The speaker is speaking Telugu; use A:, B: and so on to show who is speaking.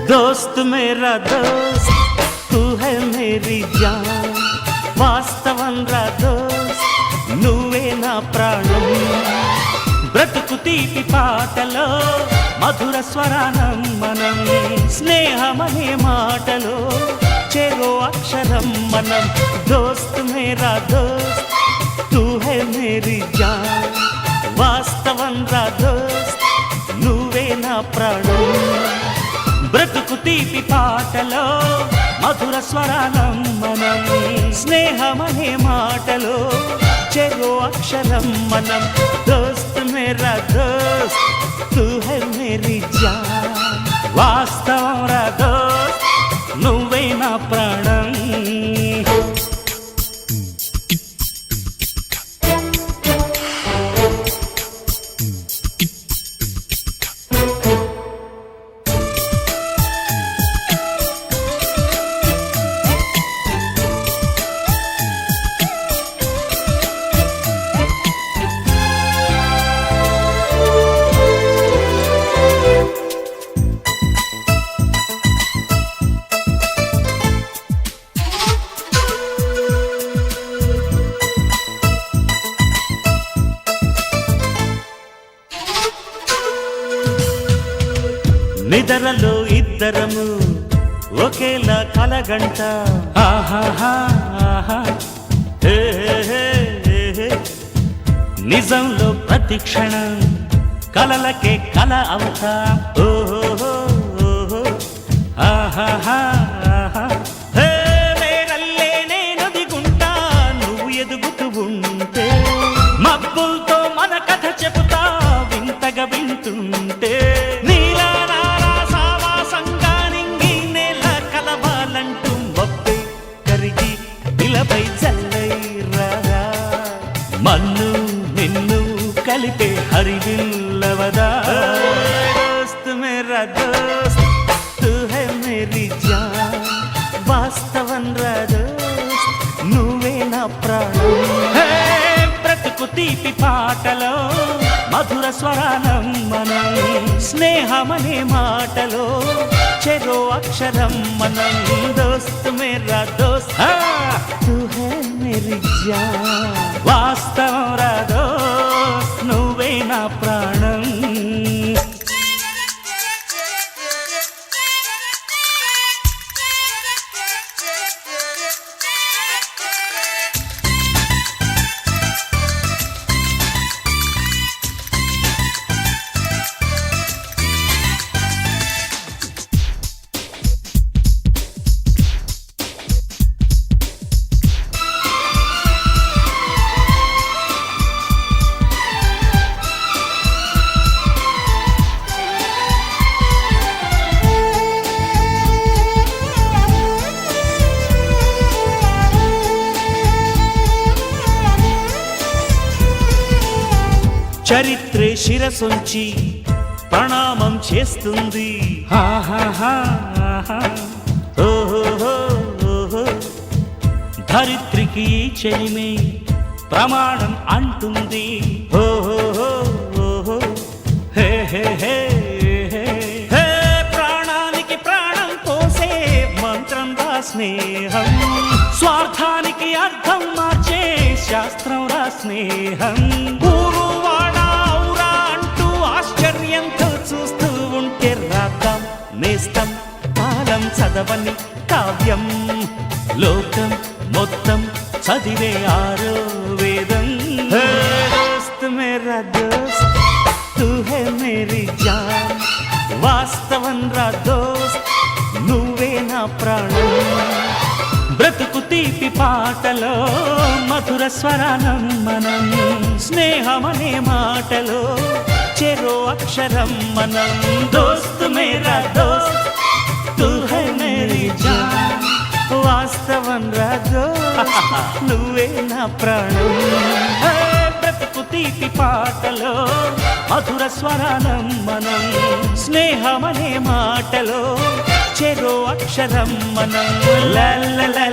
A: दोस्त मेरा दोस्त तू है मेरी जान వాస్తవం రా దోస్త్ నువ్వే నా ప్రాణం బ్రతుకు తీపి పాటలో మధుర స్వరానం మనం స్నేహమనే మాటలో చెరో అక్షరం మనం దోస్త్ మేరా దోస్త్ తూ హై మేరీ జాన్ వాస్తవం రా దోస్త్ నువ్వే నా ప్రాణం బ్రతుకు తీపి పాటలో మధుర స్వరానం మనం స్నేహమనే మాటలో చెరో అక్షరం మనం దోస్త్ మేరా దోస్త్ తూ హై మేరీ జాన్ వాస్తవం రా దోస్త్ నువ్వే నా ప్రాణం నిద్రలో ఇద్దరము ఒకేలా కలగంట ఆహాహా హే హే హే నిజంలో ప్రతి క్షణం కలలకే కల అవుతా ఓహో ఆహాహా హే మేరల్లే నేను దిగుంటా నువ్వు ఎదుగుతూ ఉంటే మబ్బులతో మన కథ చెబుతా వింతగా వింటుంటే మన్ను నిన్ను కలిపే హరివిల్లవదా దోస్త్ మేరా దోస్త్ తూ హై మేరీ జాన్ వాస్తవం రా దోస్త్ నువ్వే నా ప్రాణం బ్రతుకు తీపి పాటలో మధుర స్వరానం మనం స్నేహమనే మాటలో చెరో అక్షరం మనం దోస్త్ మేరా దోస్త్ తూ హై మేరీ జాన్ వాస్తవం రా దోస్త్ నువ్వే నా ప్రాణం చరిత్రే శిరసొంచి ప్రణామం చేస్తుంది ధరిత్రికి చెలిమే ప్రమాణం అంటుంది హే హే హే హే ప్రాణానికి ప్రాణం పోసే మంత్రం రా స్నేహం స్వార్థానికి అర్థం మార్చే శాస్త్రం రా స్నేహం ఆశ్చర్యంతో చూస్తూ ఉంటే రాద్దాం నేస్తం కాలం చదవని కావ్యం లోకం మొత్తం చదివే ఆరో వేదం దోస్త్ మేరా దోస్త్ తూ హై మేరీ జాన్ వాస్తవం రా దోస్త్ నువ్వే నా ప్రాణం బ్రతుకు తీపి పాటలో మధుర స్వరానం మనం స్నేహమనే మాటలో చెరో అక్షరం మనం దోస్త్ మేరా దోస్త్ తూ హై మేరీ జాన్ వాస్తవం రా దోస్త్ నువ్వే నా ప్రాణం హే, బ్రతుకు తీపి పాటలో మధుర స్వరానం మనం స్నేహమనే మాటలో చెరో అక్షరం మనం లా లా లా